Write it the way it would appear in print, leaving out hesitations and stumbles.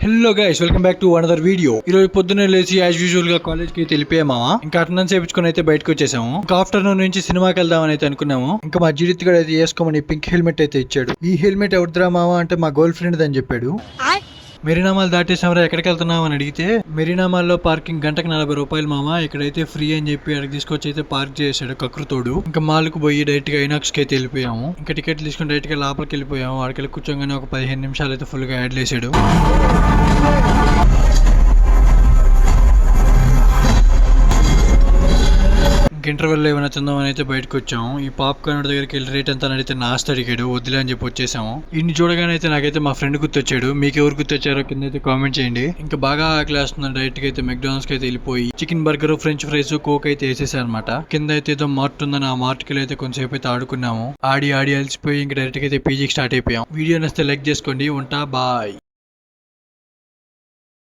Hello guys, welcome back to another video. ఈ రోజు పొద్దున్నే లేచి యాజ్ యూజువల్ గా కాలేజ్ కి వెళ్ళిపోయామా. ఇంకా అటెండెన్స్ చేయించుకొని అయితే బయటకు వచ్చేసాము. ఇంకా ఆఫ్టర్నూన్ నుంచి సినిమాకి వెళ్దామని అయితే అనుకున్నాము. ఇంకా మా జిరిత్ గడ అయితే వేసుకోమని పింక్ హెల్మెట్ అయితే ఇచ్చాడు. ఈ హెల్మెట్ ఎవరిద్రా మావా అంటే మా గర్ల్ ఫ్రెండ్ అని చెప్పాడు. మెరీనామాల్ దాటేసామరా, ఎక్కడికి వెళ్తున్నావు అని అడిగితే మెరీనామాల్లో పార్కింగ్ గంటకు 40 రూపాయలు మామ, ఇక్కడైతే ఫ్రీ అని చెప్పి అక్కడికి తీసుకొచ్చి అయితే పార్క్ చేసాడు కకృతోడు. ఇంకా మాల్కు పోయి డైరెక్ట్ గా ఐనాక్స్ కి అయితే వెళ్ళిపోయాము. ఇంకా టికెట్ తీసుకుని డైరెక్ట్ గా లోపలికి వెళ్ళిపోయాము. అక్కడికి కూర్చోగానే ఒక 15 నిమిషాలు అయితే ఫుల్ గా యాడ్ చేసాడు. ఇంటర్వెల్ ఏమైనా తిందామని అయితే బయటకు వచ్చాము. ఈ పాప్కార్న్ దగ్గరికి వెళ్ళి రేట్ ఎంత అడిగితే నాస్ట్ అడిగాడు, వద్దులే అని చెప్పి వచ్చేసాము. ఇన్ని చూడగానే అయితే నాకైతే మా ఫ్రెండ్ గుర్తొచ్చాడు. మీకు ఎవరు గుర్తొచ్చారో కింద అయితే కామెంట్ చేయండి. ఇంకా బాగా ఆకలి వేస్తున్నాను. డైరెక్ట్ గా అయితే మెక్డానల్డ్స్ కి అయితే వెళ్ళిపోయి chicken burger, French fries, coke అయితే వేసేసాను అనమాట. కింద అయితే ఏదో మార్ట్ ఉందని ఆ మార్ట్ కి అయితే కొంచెంసేపు అయితే ఆడుకున్నాము. ఆడి అలసిపోయి ఇంకా డైరెక్ట్ గా అయితే పీజీకి స్టార్ట్ అయిపోయాం. వీడియో నచ్చితే లైక్ చేసుకోండి. ఉంటా, బాయ్.